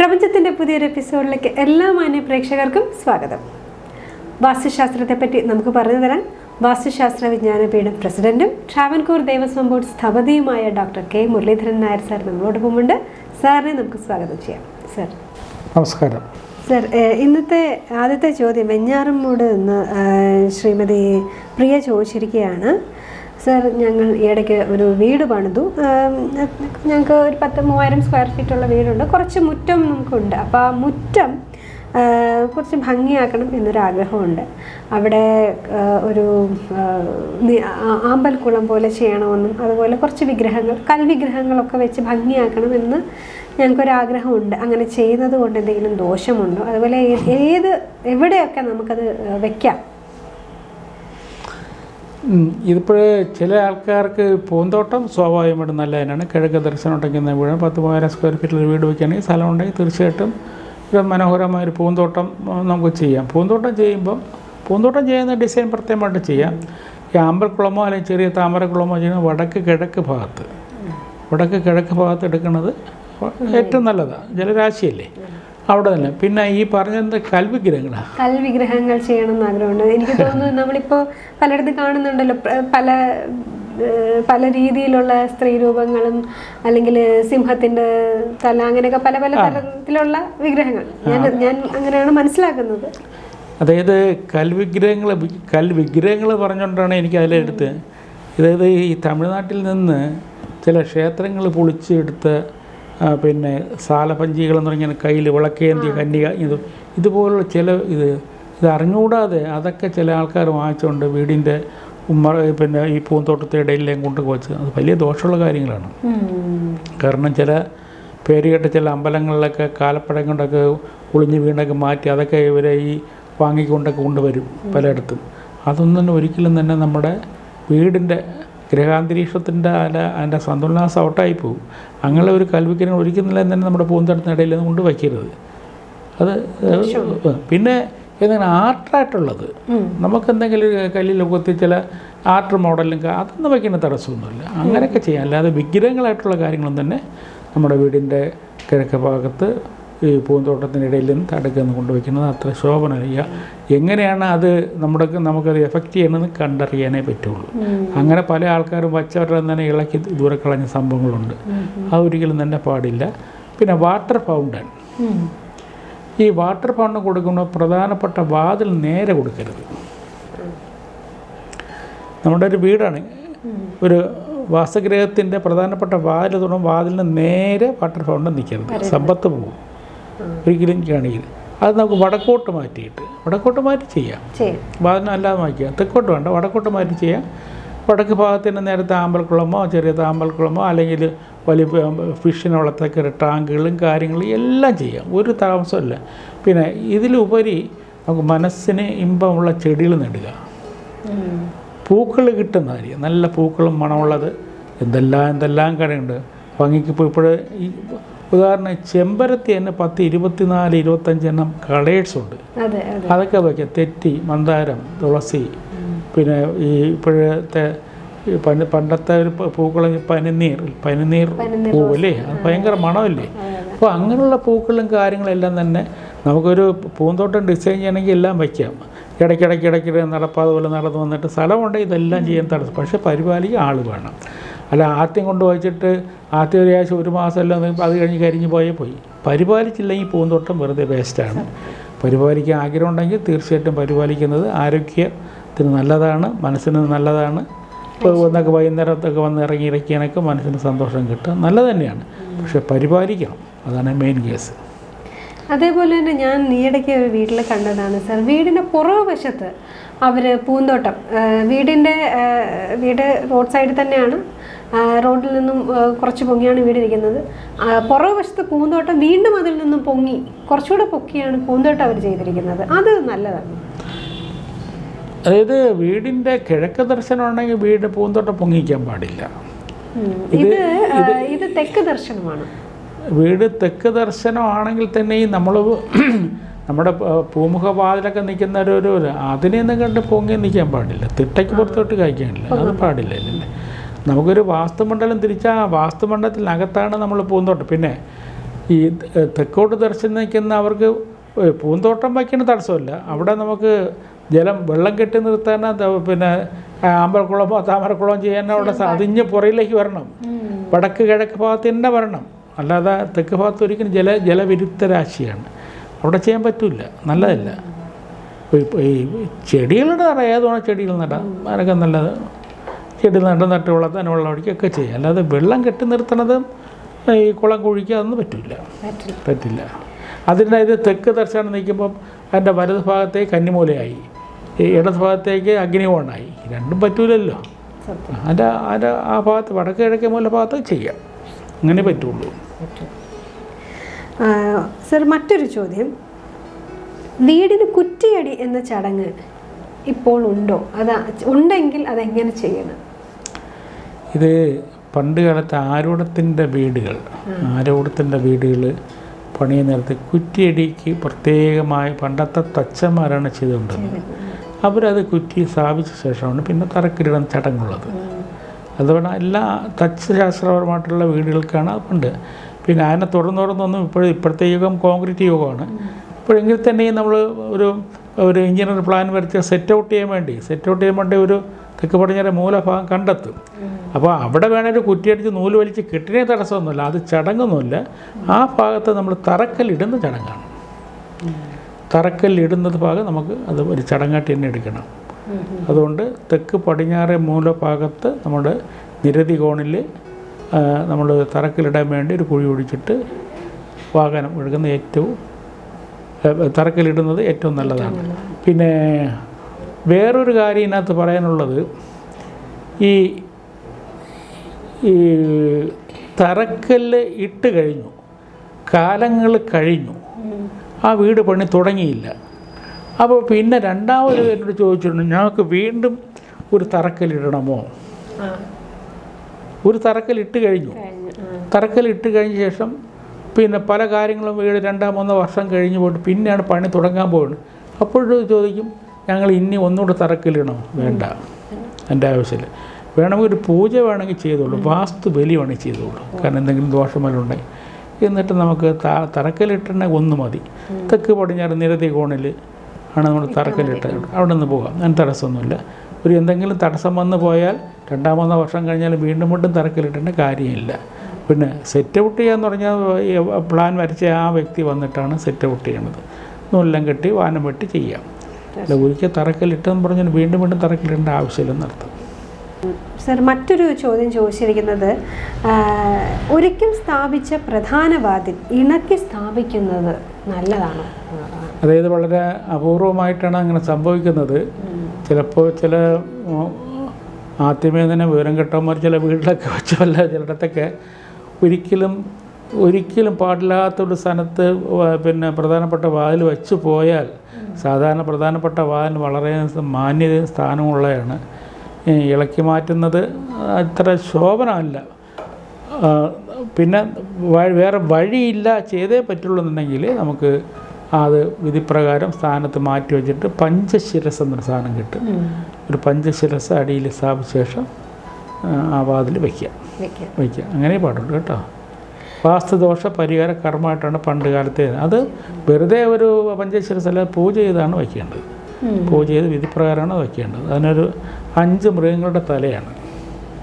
പ്രപഞ്ചത്തിൻ്റെ പുതിയൊരു എപ്പിസോഡിലേക്ക് എല്ലാ മാന്യ പ്രേക്ഷകർക്കും സ്വാഗതം. വാസ്തുശാസ്ത്രത്തെപ്പറ്റി നമുക്ക് പറഞ്ഞു തരാൻ വാസ്തുശാസ്ത്ര വിജ്ഞാനപീഠം പ്രസിഡന്റും ട്രാവൻകൂർ ദേവസ്വം ബോർഡ് സ്ഥപതിയുമായ doctor K Muraleedharan Nair sir നമ്മളോടൊപ്പമുണ്ട്. സാറിനെ നമുക്ക് സ്വാഗതം ചെയ്യാം. സാർ നമസ്കാരം. സർ, ഇന്നത്തെ ആദ്യത്തെ ചോദ്യം വെഞ്ഞാറമ്മൂട് നിന്ന് ശ്രീമതി പ്രിയ ചോദിച്ചിരിക്കുകയാണ്. സർ, ഞങ്ങൾ ഈയിടയ്ക്ക് ഒരു വീട് പണിതു. ഞങ്ങൾക്ക് ഒരു 10,000 സ്ക്വയർ ഫീറ്റുള്ള വീടുണ്ട്. കുറച്ച് മുറ്റം നമുക്കുണ്ട്. അപ്പോൾ ആ മുറ്റം കുറച്ച് ഭംഗിയാക്കണം എന്നൊരാഗ്രഹമുണ്ട്. അവിടെ ഒരു ആമ്പൽക്കുളം പോലെ ചെയ്യണമെന്നും അതുപോലെ കുറച്ച് വിഗ്രഹങ്ങൾ, കൽവിഗ്രഹങ്ങളൊക്കെ വെച്ച് ഭംഗിയാക്കണമെന്ന് ഞങ്ങൾക്കൊരാഗ്രഹമുണ്ട്. അങ്ങനെ ചെയ്യുന്നത് കൊണ്ട് എന്തെങ്കിലും ദോഷമുണ്ടോ? അതുപോലെ എവിടെയൊക്കെ നമുക്കത് വയ്ക്കാം? ഇതിപ്പോൾ ചില ആൾക്കാർക്ക് പൂന്തോട്ടം സ്വാഭാവികമായിട്ട് നല്ല തന്നെയാണ്. കിഴക്ക് ദർശനം ഉണ്ടെങ്കിൽ വീട് 10,000 സ്ക്വയർ ഫീറ്റിൽ വീട് വയ്ക്കുകയാണെങ്കിൽ സ്ഥലം ഉണ്ടെങ്കിൽ തീർച്ചയായിട്ടും ഒരു മനോഹരമായൊരു പൂന്തോട്ടം നമുക്ക് ചെയ്യാം. പൂന്തോട്ടം ചെയ്യുന്ന ഡിസൈൻ പ്രത്യേകമായിട്ട് ചെയ്യാം. ഈ ആമ്പൽക്കുളമോ അല്ലെങ്കിൽ ചെറിയ താമരക്കുളമോ ചെയ്യുന്ന വടക്ക് കിഴക്ക് ഭാഗത്ത് എടുക്കുന്നത് ഏറ്റവും നല്ലതാണ്. ജലരാശിയല്ലേ അവിടെ തന്നെ. പിന്നെ ഈ പറഞ്ഞത് കൽവിഗ്രഹങ്ങൾ ചെയ്യണമെന്ന് ആഗ്രഹമുണ്ട്. എനിക്ക് തോന്നുന്നു നമ്മളിപ്പോൾ പലയിടത്തും കാണുന്നുണ്ടല്ലോ, പല രീതിയിലുള്ള സ്ത്രീ രൂപങ്ങളും അല്ലെങ്കിൽ സിംഹത്തിൻ്റെ തല, അങ്ങനെയൊക്കെ പല തരത്തിലുള്ള വിഗ്രഹങ്ങൾ. ഞാൻ അങ്ങനെയാണ് മനസ്സിലാക്കുന്നത്. അതായത് കൽവിഗ്രഹങ്ങൾ പറഞ്ഞുകൊണ്ടാണ് എനിക്ക് അതിലെടുത്ത്. അതായത് ഈ തമിഴ്നാട്ടിൽ നിന്ന് ചില ക്ഷേത്രങ്ങൾ പൊളിച്ചെടുത്ത് പിന്നെ സാലപഞ്ചികളെന്ന് പറഞ്ഞാൽ കയ്യിൽ വിളക്കേന്തിയ കന്യക ഇതുപോലുള്ള ചില ഇത് അറിഞ്ഞുകൂടാതെ അതൊക്കെ ചില ആൾക്കാർ വാങ്ങിച്ചുകൊണ്ട് വീടിൻ്റെ പിന്നെ ഈ പൂന്തോട്ടത്തെ ഇടയിലേയും കൊണ്ട് വെച്ച് അത് വലിയ ദോഷമുള്ള കാര്യങ്ങളാണ്. കാരണം ചില പേരുകേട്ട ചില അമ്പലങ്ങളിലൊക്കെ കാലപ്പഴം കൊണ്ടൊക്കെ ഒളിഞ്ഞു വീണൊക്കെ മാറ്റി അതൊക്കെ ഇവരെ ഈ വാങ്ങിക്കൊണ്ടൊക്കെ കൊണ്ടുവരും പലയിടത്തും. അതൊന്നും തന്നെ ഒരിക്കലും തന്നെ നമ്മുടെ വീടിൻ്റെ ഗ്രഹാന്തരീക്ഷത്തിൻ്റെ അതിൻ്റെ സന്തുലനാസം ഔട്ടായി പോകും. അങ്ങനെ ഒരു കൽവിഗ്രഹം ഒരിക്കലും തന്നെ നമ്മുടെ പൂന്തോട്ടത്തിനിടയിൽ കൊണ്ട് വയ്ക്കരുത്. അത് പിന്നെ ഏതെങ്കിലും ആർട്ടായിട്ടുള്ളത് നമുക്കെന്തെങ്കിലും കല്ലിൽ കൊത്തി ചില ആർട്ട് മോഡലും അതൊന്നും വയ്ക്കുന്ന തടസ്സമൊന്നുമില്ല. അങ്ങനെയൊക്കെ ചെയ്യാം. അല്ലാതെ വിഗ്രഹങ്ങളായിട്ടുള്ള കാര്യങ്ങളും തന്നെ നമ്മുടെ വീടിൻ്റെ കിഴക്ക് ഭാഗത്ത് ഈ പൂന്തോട്ടത്തിനിടയിൽ നിന്ന് തടക്കുന്ന കൊണ്ടുവയ്ക്കുന്നത് അത്ര ശോഭനമില്ല. എങ്ങനെയാണ് അത് നമുക്കത് എഫക്റ്റ് ചെയ്യണമെന്ന് കണ്ടറിയാനേ പറ്റുള്ളൂ. അങ്ങനെ പല ആൾക്കാരും വച്ചവരുടെ തന്നെ ഇളക്കി ദൂരെ കളഞ്ഞ സംഭവങ്ങളുണ്ട്. അതൊരിക്കലും തന്നെ പാടില്ല. പിന്നെ വാട്ടർ ഫൗണ്ടൻ, ഈ വാട്ടർ ഫൗണ്ടൻ കൊടുക്കുമ്പോൾ പ്രധാനപ്പെട്ട വാതിൽ നേരെ കൊടുക്കരുത്. നമ്മുടെ ഒരു വീടാണ്, ഒരു വാസഗൃഹത്തിൻ്റെ പ്രധാനപ്പെട്ട വാതിൽ തുടങ്ങും, വാതിലിന് നേരെ വാട്ടർ ഫൗണ്ടൻ നിൽക്കരുത്. സമ്പത്ത് പോകും ഒരിക്കലും കാണിക്കരുത്. അത് നമുക്ക് വടക്കോട്ട് മാറ്റി ചെയ്യാം. വാതിലിന് അല്ലാതെ മാറ്റിയാൽ തെക്കോട്ട് വേണ്ട, വടക്കോട്ട് മാറ്റി ചെയ്യാം. വടക്ക് ഭാഗത്തിന് നേരത്തെ ആമ്പൽക്കുളമോ ചെറിയ താമ്പൽക്കുളമോ അല്ലെങ്കിൽ വലിയ ഫിഷിനെ വളർത്തക്ക ടാങ്കുകളും കാര്യങ്ങളും എല്ലാം ചെയ്യാം. ഒരു താമസമില്ല. പിന്നെ ഇതിലുപരി നമുക്ക് മനസ്സിന് ഇമ്പമുള്ള ചെടികൾ നടുക. പൂക്കൾ കിട്ടുന്ന കാര്യം, നല്ല പൂക്കളും മണമുള്ളത് എന്തെല്ലാം കാര്യമുണ്ട് ഭംഗിക്ക്. ഇപ്പോൾ ഈ ഉദാഹരണം ചെമ്പരത്തി തന്നെ 10, 24, 25 എണ്ണം കളേഴ്സുണ്ട്. അതൊക്കെ വയ്ക്കാം. തെറ്റി, മന്ദാരം, തുളസി, പിന്നെ ഈ ഇപ്പോഴത്തെ പണ്ടത്തെ ഒരു പൂക്കളും പനിനീർ പൂവല്ലേ, അത് ഭയങ്കര മണമല്ലേ. അപ്പോൾ അങ്ങനെയുള്ള പൂക്കളും കാര്യങ്ങളെല്ലാം തന്നെ നമുക്കൊരു പൂന്തോട്ടം ഡിസൈൻ ചെയ്യണമെങ്കിൽ എല്ലാം വയ്ക്കാം. ഇടയ്ക്കിടയ്ക്ക് നടപ്പാതെ പോലെ നടന്നു വന്നിട്ട് സ്ഥലമുണ്ടെങ്കിൽ ഇതെല്ലാം ചെയ്യാൻ തടസ്സം. പക്ഷേ പരിപാലിക്കാൻ ആൾ വേണം. അല്ല ആദ്യം കൊണ്ട് വച്ചിട്ട് ആദ്യം ഒരു മാസം എല്ലാം അത് കഴിഞ്ഞ് കരിഞ്ഞ് പോയി പരിപാലിച്ചില്ലെങ്കിൽ പൂന്തോട്ടം വെറുതെ വേസ്റ്റാണ്. പരിപാലിക്കാൻ ആഗ്രഹം ഉണ്ടെങ്കിൽ തീർച്ചയായിട്ടും പരിപാലിക്കുന്നത് ആരോഗ്യത്തിന് നല്ലതാണ്, മനസ്സിന് നല്ലതാണ്. ഇപ്പോൾ ഒന്നൊക്കെ വൈകുന്നേരത്തൊക്കെ വന്ന് ഇറങ്ങിയിരിക്കാനൊക്കെ മനസ്സിന് സന്തോഷം കിട്ടുക നല്ലത് തന്നെയാണ്. പക്ഷെ പരിപാലിക്കണം, അതാണ് മെയിൻ കേസ്. അതേപോലെ തന്നെ ഞാൻ ഈയിടയ്ക്ക് ഒരു വീട്ടിൽ കണ്ടതാണ് സർ, വീടിൻ്റെ പുറകുവശത്ത് അവർ പൂന്തോട്ടം, വീട് റോഡ് സൈഡിൽ തന്നെയാണ്, റോഡിൽ നിന്നും കുറച്ച് പൊങ്ങിയാണ് വീടിരിക്കുന്നത്. പുറകുവശത്ത് പൂന്തോട്ടം വീണ്ടും അതിൽ നിന്നും പൊങ്ങി കുറച്ചുകൂടെ പൊക്കിയാണ് പൂന്തോട്ടം അവർ ചെയ്തിരിക്കുന്നത്. അത് നല്ലതാണ്. അതായത് വീടിൻ്റെ കിഴക്ക് ദർശനം ഉണ്ടെങ്കിൽ വീട് പൂന്തോട്ടം പൊങ്ങിക്കാൻ പാടില്ല. ഇത് തെക്ക് ദർശനമാണ്. വീട് തെക്ക് ദർശനമാണെങ്കിൽ തന്നെയും നമ്മുടെ പൂമുഖവാതിലൊക്കെ നിൽക്കുന്നവരൊരു അതിനെയൊന്നും കണ്ട് പൊങ്ങി നിൽക്കാൻ പാടില്ല. തിട്ടയ്ക്ക് പുറത്തോട്ട് കഴിക്കാനില്ല, അത് പാടില്ല. നമുക്കൊരു വാസ്തുമണ്ഡലം തിരിച്ചാൽ ആ വാസ്തുമണ്ഡലത്തിനകത്താണ് നമ്മൾ പൂന്തോട്ടം. പിന്നെ ഈ തെക്കോട്ട് ദർശനം നിൽക്കുന്ന അവർക്ക് പൂന്തോട്ടം വയ്ക്കുന്ന തടസ്സമില്ല. അവിടെ നമുക്ക് വെള്ളം കെട്ടി നിർത്താൻ പിന്നെ അമ്പലക്കുളമോ താമരക്കുളമോ ചെയ്യാൻ അവിടെ അതിഞ്ഞ് പുറയിലേക്ക് വരണം. വടക്ക് കിഴക്ക് ഭാഗത്ത് തന്നെ വരണം. അല്ലാതെ തെക്ക് ഭാഗത്ത് ഒരിക്കലും ജലവിരുദ്ധ രാശിയാണ്, അവിടെ ചെയ്യാൻ പറ്റില്ല, നല്ലതല്ല. ഈ ചെടികളുടെ ഏതോണം ചെടികൾ നടാം, അതൊക്കെ നല്ലത്. ചെടി നട്ട് വളർത്താൻ വെള്ളം ഒഴിക്കുകയൊക്കെ ചെയ്യാം. അല്ലാതെ വെള്ളം കെട്ടി നിർത്തണതും ഈ കുളം കുഴിക്കുക അതൊന്നും പറ്റില്ല. അതിൻ്റെ ഇത് തെക്ക് ദർശനം നിൽക്കുമ്പം അതിൻ്റെ വലത് ഭാഗത്തേക്ക് കന്നിമൂലയായി, ഇടത് ഭാഗത്തേക്ക് അഗ്നികോണായി. രണ്ടും പറ്റൂലല്ലോ. അതിൻ്റെ ആ ഭാഗത്ത് വടക്ക് കിഴക്കേ മൂല ഭാഗത്ത് ചെയ്യാം, അങ്ങനെ പറ്റുള്ളൂ. സർ, മറ്റൊരു ചോദ്യം, വീടിന് കുറ്റിയടി എന്ന ചടങ്ങ് ഇപ്പോൾ ഉണ്ടോ? ഉണ്ടെങ്കിൽ അതെങ്ങനെ ചെയ്യണം? ഇത് പണ്ട് കാലത്ത് ആരൂഢത്തിൻ്റെ വീടുകൾ പണിയ നേരത്തെ കുറ്റിയടിക്ക് പ്രത്യേകമായ പണ്ടത്തെ തച്ചന്മാരാണ് ചെയ്തുകൊണ്ടിരുന്നത്. അവരത് കുറ്റി സ്ഥാപിച്ച ശേഷമാണ് പിന്നെ തറക്കിലിടാൻ ചടങ്ങുള്ളത്. അതുകൊണ്ട് എല്ലാ തച്ചുശാസ്ത്രപരമായിട്ടുള്ള വീടുകൾക്കാണ് പണ്ട്. പിന്നെ അതിനെ തുറന്നൊന്നും ഇപ്പോഴത്തെ യുഗം കോൺക്രീറ്റ് യുഗമാണ്. ഇപ്പോഴെങ്കിൽ തന്നെയും നമ്മൾ ഒരു എഞ്ചിനീയർ പ്ലാൻ വരച്ച് സെറ്റ് ഔട്ട് ചെയ്യാൻ വേണ്ടി ഒരു തെക്ക് പടിഞ്ഞാറെ മൂലഭാഗം കണ്ടെത്തും. അപ്പോൾ അവിടെ വേണേൽ കുറ്റിയടിച്ച് നൂല് വലിച്ച് കെട്ടിനെ തടസ്സമൊന്നുമില്ല, അത് ചടങ്ങൊന്നുമില്ല. ആ ഭാഗത്ത് നമ്മൾ തറക്കല്ലിടുന്ന ചടങ്ങാണ്. തറക്കല്ലിടുന്നത് ഭാഗം നമുക്ക് അത് ഒരു ചടങ്ങായിട്ട് തന്നെ എടുക്കണം. അതുകൊണ്ട് തെക്ക് പടിഞ്ഞാറെ മൂലഭാഗത്ത് നമ്മുടെ നിരതി കോണിൽ നമ്മൾ തറക്കല്ലിടാൻ വേണ്ടി ഒരു കുഴി ഒഴിച്ചിട്ട് വാഹനം എടുക്കുന്ന തറക്കല്ലിടുന്നത് ഏറ്റവും നല്ലതാണ്. പിന്നെ വേറൊരു കാര്യം ഇതിനകത്ത് പറയാനുള്ളത്, ഈ തറക്കല്ല് ഇട്ട് കഴിഞ്ഞു, കാലങ്ങൾ കഴിഞ്ഞു, ആ വീട് പണി തുടങ്ങിയില്ല. അപ്പോൾ പിന്നെ രണ്ടാമത് എന്നോട് ചോദിച്ചിട്ടുണ്ട്, ഞങ്ങൾക്ക് വീണ്ടും ഒരു തറക്കല്ലിടണമോ? ഒരു തറക്കല്ലിട്ട് കഴിഞ്ഞു. തറക്കല്ലിട്ട് കഴിഞ്ഞ ശേഷം പിന്നെ പല കാര്യങ്ങളും വീട് 2-3 വർഷം കഴിഞ്ഞ് പോയിട്ട് പിന്നെയാണ് പണി തുടങ്ങാൻ പോകുന്നത്. അപ്പോഴും ചോദിക്കും, ഞങ്ങൾ ഇനി ഒന്നുകൂടെ തറക്കല്ലിടണോ? വേണ്ട, എൻ്റെ ആവശ്യമില്ല. വേണമെങ്കിൽ ഒരു പൂജ വേണമെങ്കിൽ ചെയ്തോളൂ, വാസ്തു ബലി വേണമെങ്കിൽ ചെയ്തോളൂ, കാരണം എന്തെങ്കിലും ദോഷമല്ലുണ്ടെങ്കിൽ. എന്നിട്ട് നമുക്ക് തറക്കല്ലിട്ടെന്നെ ഒന്ന് മതി. തെക്ക് പടിഞ്ഞാറ് നിരതി കോണിൽ ആണ് നമ്മൾ തറക്കല്ലിട്ട് അവിടെ നിന്ന് പോകാം, അതിന് തടസ്സമൊന്നുമില്ല. എന്തെങ്കിലും തടസ്സം വന്നു പോയാൽ 2-3 വർഷം കഴിഞ്ഞാൽ വീണ്ടും തറക്കല്ലിട്ടേണ്ട കാര്യമില്ല. പിന്നെ സെറ്റ് ഔട്ട് ചെയ്യാന്ന് പറഞ്ഞാൽ പ്ലാൻ വരച്ച ആ വ്യക്തി വന്നിട്ടാണ് സെറ്റ് ഔട്ട് ചെയ്യണത്. നൂലെല്ലാം കെട്ടി വാനം വെട്ടി ചെയ്യാം. അല്ല ഒരിക്കൽ തറക്കല്ലിട്ടെന്ന് പറഞ്ഞാൽ വീണ്ടും തറക്കല്ലിടേണ്ട ആവശ്യമില്ലെന്നർത്ഥം. സർ, മറ്റൊരു ചോദ്യം ചോദിച്ചിരിക്കുന്നത്, ഒരിക്കൽ സ്ഥാപിച്ച പ്രധാന വാതിൽ ഇണക്കി സ്ഥാപിക്കുന്നത് നല്ലതാണോ? അതായത് വളരെ അപൂർവമായിട്ടാണ് അങ്ങനെ സംഭവിക്കുന്നത്. ചിലപ്പോൾ ആദ്യമേ തന്നെ വിവരം കെട്ടവന്മാർ ചില വീട്ടിലൊക്കെ വെച്ചല്ല, ചിലയിടത്തൊക്കെ ഒരിക്കലും പാടില്ലാത്തൊരു സ്ഥലത്ത് പിന്നെ പ്രധാനപ്പെട്ട വാതിൽ വെച്ച് പോയാൽ, സാധാരണ പ്രധാനപ്പെട്ട വാതിൽ വളരെ മാന്യതയും സ്ഥാനമുള്ളതാണ്. ഇളക്കി മാറ്റുന്നത് അത്ര ശോഭനമല്ല. പിന്നെ വേറെ വഴിയില്ല, ചെയ്തേ പറ്റുള്ളൂ എന്നുണ്ടെങ്കിൽ നമുക്ക് അത് വിധിപ്രകാരം സ്ഥാനത്ത് മാറ്റി വെച്ചിട്ട് പഞ്ചശിരസ് എന്നൊരു സാധനം കിട്ടും. ഒരു പഞ്ചശിരസ് അടിയിൽ സ്ഥാപിച്ച ശേഷം ആ വാതിൽ വയ്ക്കുക. അങ്ങനെ പാടുള്ളൂ കേട്ടോ. വാസ്തുദോഷ പരിഹാര കർമ്മമായിട്ടാണ് പണ്ട് കാലത്തെ. അത് വെറുതെ ഒരു പഞ്ചശിരസ് അല്ല, പൂജ ചെയ്താണ് വയ്ക്കേണ്ടത്. പൂജ ചെയ്ത് വിധിപ്രകാരമാണ് വയ്ക്കേണ്ടത്. അതിനൊരു 5 മൃഗങ്ങളുടെ തലയാണ്.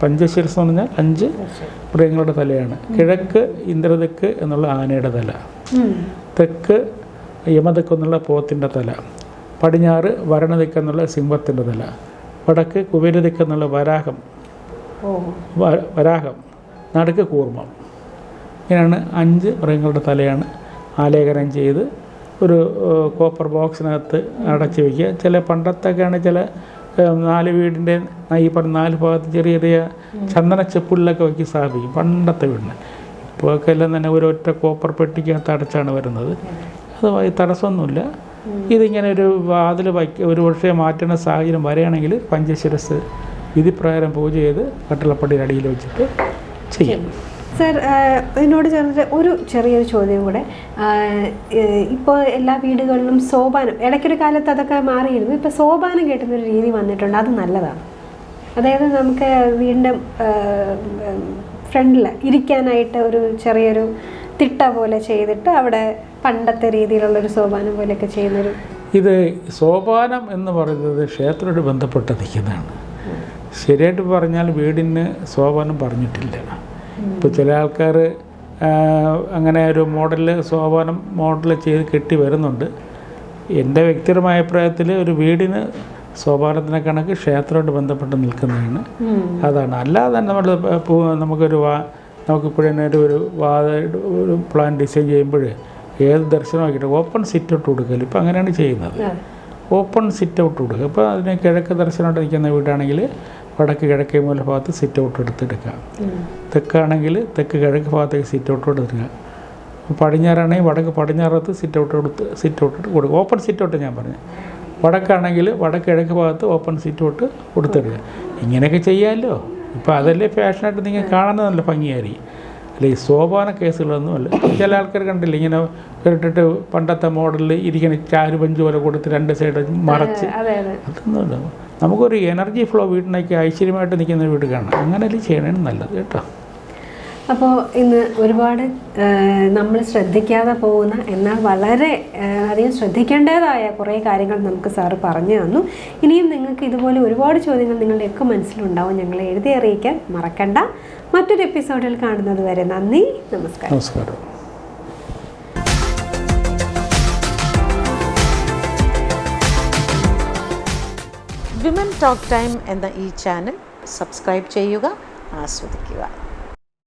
പഞ്ചശിരസ് എന്ന് പറഞ്ഞാൽ 5 മൃഗങ്ങളുടെ തലയാണ്. കിഴക്ക് ഇന്ദ്രദിക്ക് എന്നുള്ള ആനയുടെ തല, തെക്ക് യമദിക്ക് എന്നുള്ള പോത്തിൻ്റെ തല, പടിഞ്ഞാറ് വരണദിക്ക് എന്നുള്ള സിംഹത്തിൻ്റെ തല, വടക്ക് കുബേരദിക്ക് എന്നുള്ള വരാഹം, നടുക്ക് കൂർമ്മം. ഇങ്ങനെയാണ് 5 മൃഗങ്ങളുടെ തലയാണ് ആലേഖനം ചെയ്ത് ഒരു കോപ്പർ ബോക്സിനകത്ത് അടച്ചു വയ്ക്കുക. ചില പണ്ടത്തൊക്കെയാണ് ചില 4 വീടിൻ്റെ ഈ പറഞ്ഞ 4 ഭാഗത്ത് ചെറിയ ചെറിയ ചന്ദനച്ചെപ്പുള്ളിലൊക്കെ വയ്ക്കി സ്ഥാപിക്കും പണ്ടത്തെ വീടിന്. ഇപ്പോഴൊക്കെ എല്ലാം തന്നെ ഒരൊറ്റ കോപ്പർ പെട്ടിക്കകത്ത് അടച്ചാണ് വരുന്നത്. അത് തടസ്സമൊന്നുമില്ല. ഇതിങ്ങനെ ഒരു വാതിൽ ഒരു പക്ഷേ മാറ്റുന്ന സാഹചര്യം വരികയാണെങ്കിൽ പഞ്ചശിരസ് വിധിപ്രകാരം പൂജ ചെയ്ത് കട്ടിളപ്പടിയുടെ അടിയിൽ വെച്ചിട്ട് ചെയ്യാം. സർ, ഇതിനോട് ചേർന്നിട്ട് ഒരു ചെറിയൊരു ചോദ്യം കൂടെ. ഇപ്പോൾ എല്ലാ വീടുകളിലും സോപാനം, ഇടയ്ക്കൊരു കാലത്ത് അതൊക്കെ മാറിയിരുന്നു, ഇപ്പോൾ സോപാനം കെട്ടുന്നൊരു രീതി വന്നിട്ടുണ്ട്. അത് നല്ലതാണ്. അതായത് നമുക്ക് വീടിൻ്റെ ഫ്രണ്ടിൽ ഇരിക്കാനായിട്ട് ഒരു ചെറിയൊരു തിട്ട പോലെ ചെയ്തിട്ട് അവിടെ പണ്ടത്തെ രീതിയിലുള്ളൊരു സോപാനം പോലെയൊക്കെ ചെയ്യുന്നൊരു. ഇത് സോപാനം എന്ന് പറയുന്നത് ക്ഷേത്രത്തോട് ബന്ധപ്പെട്ട് നിൽക്കുന്നതാണ്. ശരിയായിട്ട് പറഞ്ഞാൽ വീടിന് സോപാനം പറഞ്ഞിട്ടില്ല. ഇപ്പോൾ ചില ആൾക്കാർ അങ്ങനെ ഒരു സോപാനം മോഡൽ ചെയ്ത് കെട്ടി വരുന്നുണ്ട്. എൻ്റെ വ്യക്തിപരമായ അഭിപ്രായത്തിൽ ഒരു വീടിന് സോപാനത്തിനെ കണക്ക് ക്ഷേത്രത്തോട് ബന്ധപ്പെട്ട് നിൽക്കുന്നതാണ്. അതാണ്. അല്ലാതെ നമുക്കിപ്പോഴേ ഒരു പ്ലാൻ ഡിസൈൻ ചെയ്യുമ്പോൾ ഏത് ദർശനമാക്കിയിട്ട് ഓപ്പൺ സിറ്റ് ഔട്ട് കൊടുക്കല്. ഇപ്പോൾ അങ്ങനെയാണ് ചെയ്യുന്നത്. ഓപ്പൺ സിറ്റ് ഔട്ട് കൊടുക്കുക. ഇപ്പോൾ അതിന് കിഴക്ക് ദർശനമായിട്ട് നിൽക്കുന്ന വീടാണെങ്കിൽ വടക്ക് കിഴക്കേ മൂല ഭാഗത്ത് സിറ്റ് ഔട്ട് എടുത്തെടുക്കാം. തെക്കാണെങ്കിൽ തെക്ക് കിഴക്ക് ഭാഗത്തേക്ക് സിറ്റ് ഔട്ട് എടുക്കുക. പടിഞ്ഞാറാണെങ്കിൽ വടക്ക് പടിഞ്ഞാറത്ത് സിറ്റ് ഔട്ട് കൊടുക്കുക. ഓപ്പൺ സിറ്റ് ഔട്ട് ഞാൻ പറഞ്ഞു. വടക്കാണെങ്കിൽ വടക്ക് കിഴക്ക് ഭാഗത്ത് ഓപ്പൺ സിറ്റ് ഔട്ട് കൊടുത്തിടുക. ഇങ്ങനെയൊക്കെ ചെയ്യാമല്ലോ. ഇപ്പോൾ അതല്ലേ ഫാഷനായിട്ട് നിങ്ങൾ കാണുന്നത് നല്ല ഭംഗിയായിരിക്കും. അല്ല ഈ സോപാന കേസുകളൊന്നുമല്ല. ചില ആൾക്കാർ കണ്ടില്ല ഇങ്ങനെ ഇട്ടിട്ട് പണ്ടത്തെ മോഡലിൽ ഇരിക്കുന്ന ചാരു പഞ്ച് പോലെ കൊടുത്ത് 2 സൈഡ് മറച്ച്. അതൊന്നുമില്ല. നമുക്കൊരു എനർജി ഫ്ലോ വീട്ടിനൊക്കെ ഐശ്വര്യമായിട്ട് നിൽക്കുന്ന വീട് കാണാം. അങ്ങനെയല്ലേ ചെയ്യണേണ് നല്ലത് കേട്ടോ. അപ്പോൾ ഇന്ന് ഒരുപാട് നമ്മൾ ശ്രദ്ധിക്കാതെ പോകുന്ന എന്നാൽ വളരെ അധികം ശ്രദ്ധിക്കേണ്ടതായ കുറേ കാര്യങ്ങൾ നമുക്ക് സാറ് പറഞ്ഞു തന്നു. ഇനിയും നിങ്ങൾക്ക് ഇതുപോലെ ഒരുപാട് ചോദ്യങ്ങൾ നിങ്ങളുടെയൊക്കെ മനസ്സിലുണ്ടാവും. ഞങ്ങളെ എഴുതി അറിയിക്കാൻ മറക്കണ്ട. മറ്റൊരു എപ്പിസോഡിൽ കാണുന്നത് വരെ നന്ദി, നമസ്കാരം. നമസ്കാരം. വിമൻ ടോക്ക് ടൈം എന്ന ഈ ചാനൽ സബ്സ്ക്രൈബ് ചെയ്യുക, ആസ്വദിക്കുക.